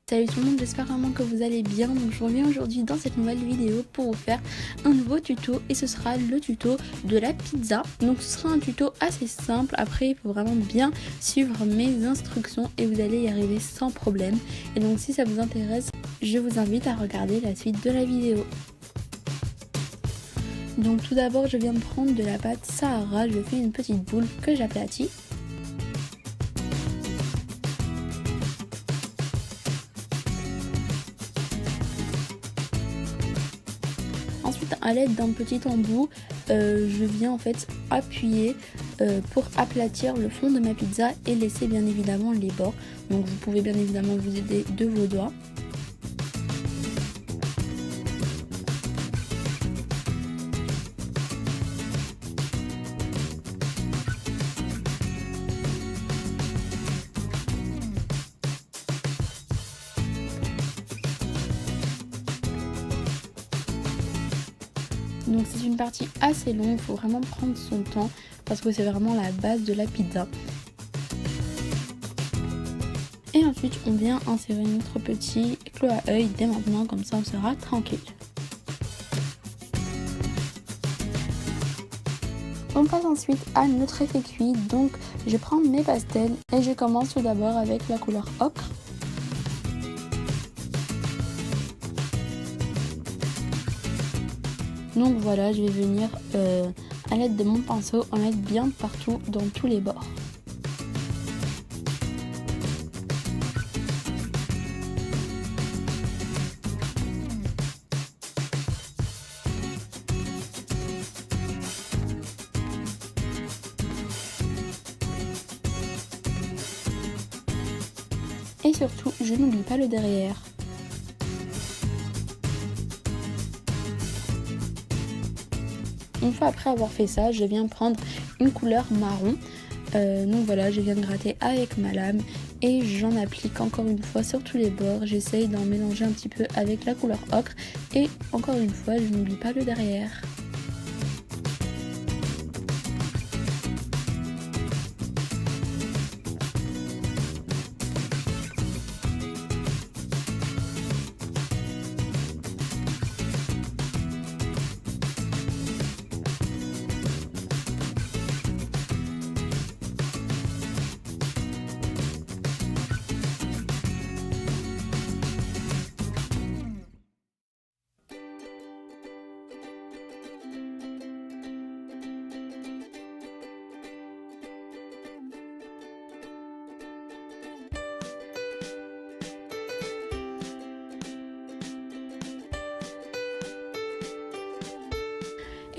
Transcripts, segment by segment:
Salut tout le monde, j'espère vraiment que vous allez bien. Donc je reviens aujourd'hui dans cette nouvelle vidéo pour vous faire un nouveau tuto et ce sera le tuto de la pizza. Donc ce sera un tuto assez simple, après il faut vraiment bien suivre mes instructions et vous allez y arriver sans problème. Et donc si ça vous intéresse, je vous invite à regarder la suite de la vidéo. Donc tout d'abord je viens de prendre de la pâte Sahara, je fais une petite boule que j'aplatis. Ensuite, à l'aide d'un petit embout, je viens en fait appuyer pour aplatir le fond de ma pizza et laisser bien évidemment les bords. Donc vous pouvez bien évidemment vous aider de vos doigts. Donc c'est une partie assez longue, il faut vraiment prendre son temps parce que c'est vraiment la base de la pizza. Et ensuite on vient insérer notre petit clou à œil dès maintenant, comme ça on sera tranquille. On passe ensuite à notre effet cuit, donc je prends mes pastels et je commence tout d'abord avec la couleur ocre. Donc voilà, je vais venir à l'aide de mon pinceau en mettre bien partout dans tous les bords. Et surtout, je n'oublie pas le derrière. Une fois après avoir fait ça, je viens prendre une couleur marron. Donc voilà, je viens de gratter avec ma lame et j'en applique encore une fois sur tous les bords. J'essaye d'en mélanger un petit peu avec la couleur ocre et encore une fois, je n'oublie pas le derrière.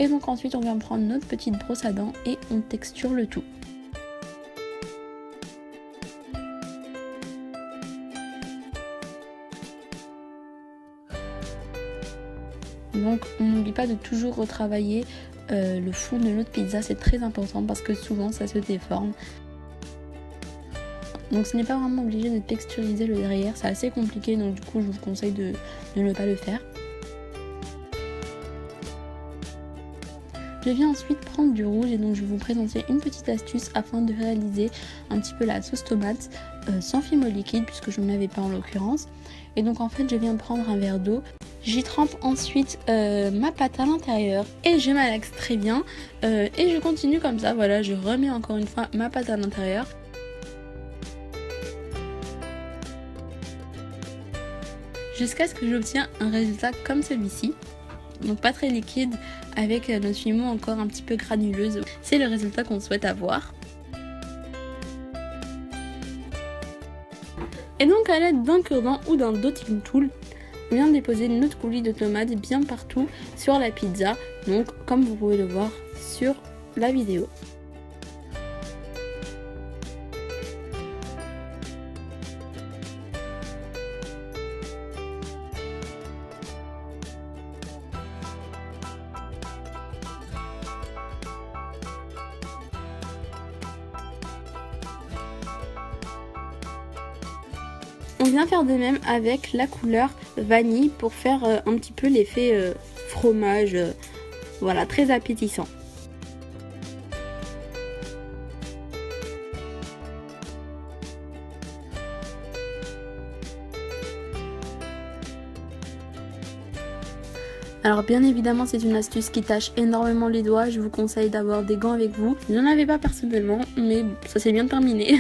Et donc ensuite on vient prendre notre petite brosse à dents et on texture le tout. Donc on n'oublie pas de toujours retravailler le fond de notre pizza, c'est très important parce que souvent ça se déforme. Donc ce n'est pas vraiment obligé de texturiser le derrière, c'est assez compliqué, donc du coup je vous conseille de ne pas le faire. Je viens ensuite prendre du rouge et donc je vais vous présenter une petite astuce afin de réaliser un petit peu la sauce tomate sans fimo liquide puisque je n'en avais pas en l'occurrence. Et donc en fait je viens de prendre un verre d'eau, j'y trempe ensuite ma pâte à l'intérieur et je malaxe très bien et je continue comme ça, voilà, je remets encore une fois ma pâte à l'intérieur. Jusqu'à ce que j'obtienne un résultat comme celui-ci. Donc pas très liquide avec notre fimo encore un petit peu granuleuse. C'est le résultat qu'on souhaite avoir. Et donc à l'aide d'un cure-dent ou d'un dotting tool, on vient déposer notre coulis de tomates bien partout sur la pizza. Donc comme vous pouvez le voir sur la vidéo. On vient faire de même avec la couleur vanille pour faire un petit peu l'effet fromage, voilà, très appétissant. Alors bien évidemment c'est une astuce qui tâche énormément les doigts, je vous conseille d'avoir des gants avec vous. Je n'en avais pas personnellement mais ça s'est bien terminé.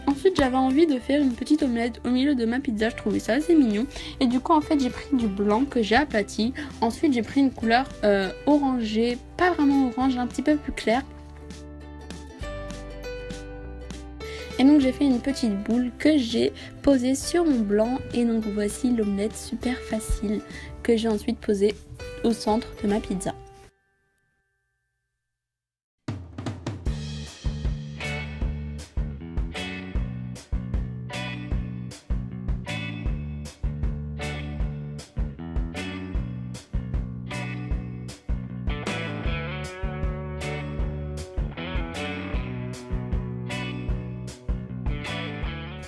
Ensuite j'avais envie de faire une petite omelette au milieu de ma pizza, je trouvais ça assez mignon. Et du coup en fait j'ai pris du blanc que j'ai aplati. Ensuite j'ai pris une couleur orangée, pas vraiment orange, un petit peu plus claire. Et donc j'ai fait une petite boule que j'ai posée sur mon blanc. Et donc voici l'omelette super facile que j'ai ensuite posée au centre de ma pizza.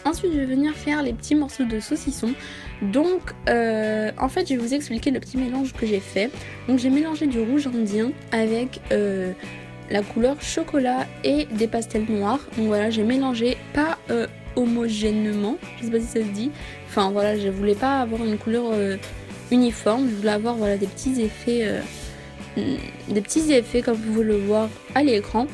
Ensuite je vais venir faire les petits morceaux de saucisson. Donc en fait je vais vous expliquer le petit mélange que j'ai fait. Donc j'ai mélangé du rouge indien avec la couleur chocolat et des pastels noirs. Donc voilà, j'ai mélangé pas homogènement, je sais pas si ça se dit. Enfin voilà, je voulais pas avoir une couleur uniforme, je voulais avoir voilà des petits effets comme vous pouvez le voir à l'écran.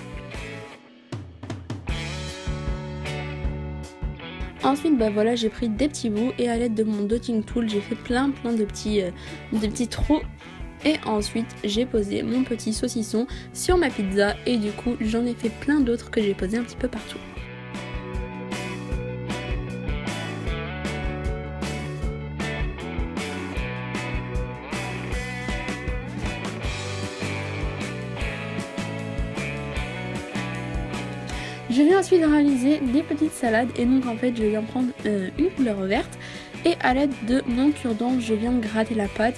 Ensuite bah voilà, j'ai pris des petits bouts et à l'aide de mon dotting tool j'ai fait plein de petits trous. Et ensuite j'ai posé mon petit saucisson sur ma pizza et du coup j'en ai fait plein d'autres que j'ai posé un petit peu partout. Je vais ensuite réaliser des petites salades et donc en fait je viens prendre une couleur verte et à l'aide de mon cure-dent je viens gratter la pâte,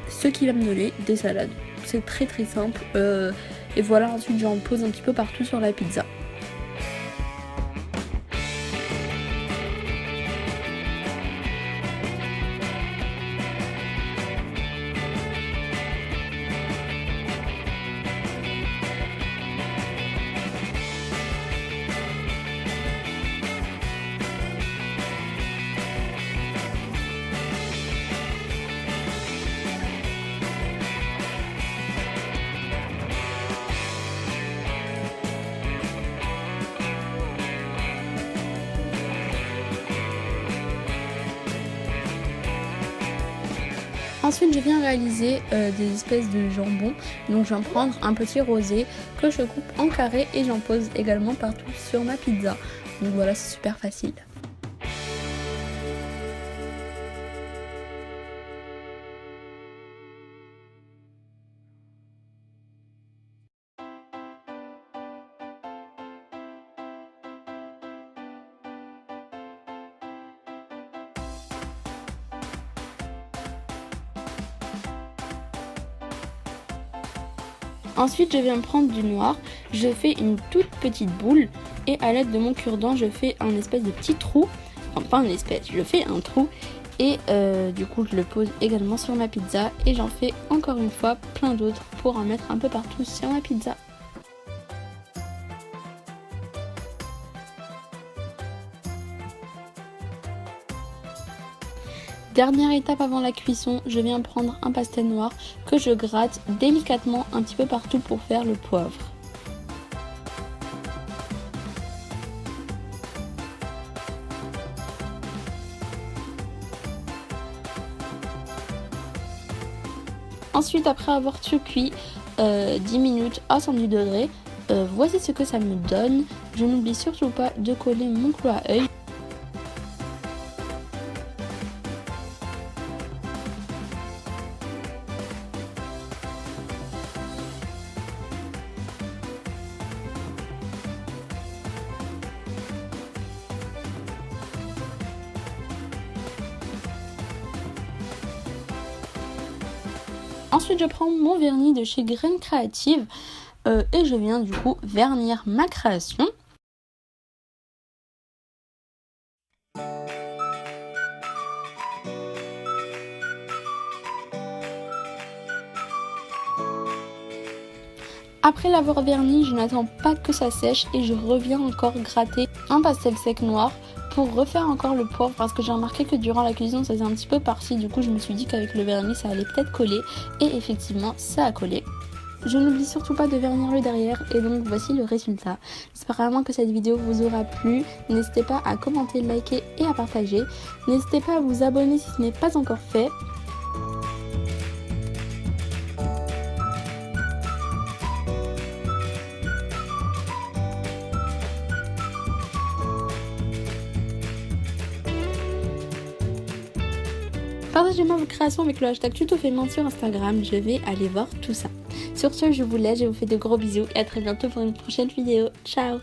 ce qui va me donner des salades. C'est très simple et voilà, ensuite j'en pose un petit peu partout sur la pizza. Ensuite je viens réaliser des espèces de jambon. Donc je viens prendre un petit rosé que je coupe en carré et j'en pose également partout sur ma pizza. Donc voilà, c'est super facile. Ensuite je viens prendre du noir, je fais une toute petite boule et à l'aide de mon cure-dent je fais un espèce de petit trou, enfin pas un espèce, je fais un trou et du coup je le pose également sur ma pizza et j'en fais encore une fois plein d'autres pour en mettre un peu partout sur ma pizza. Dernière étape avant la cuisson, je viens prendre un pastel noir que je gratte délicatement un petit peu partout pour faire le poivre. Ensuite, après avoir tout cuit 10 minutes à 110 degrés, voici ce que ça me donne. Je n'oublie surtout pas de coller mon clou à œil. Ensuite je prends mon vernis de chez Graines Créatives et je viens du coup vernir ma création. Après l'avoir verni, je n'attends pas que ça sèche et je reviens encore gratter un pastel sec noir pour refaire encore le poivre parce que j'ai remarqué que durant la cuisson ça faisait un petit peu par-ci. Du coup je me suis dit qu'avec le vernis ça allait peut-être coller et effectivement ça a collé. Je n'oublie surtout pas de vernir le derrière et donc voici le résultat. J'espère vraiment que cette vidéo vous aura plu. N'hésitez pas à commenter, liker et à partager. N'hésitez pas à vous abonner si ce n'est pas encore fait. Partagez-moi vos créations avec le hashtag #tutofait sur Instagram, je vais aller voir tout ça. Sur ce, je vous laisse, je vous fais de gros bisous et à très bientôt pour une prochaine vidéo. Ciao!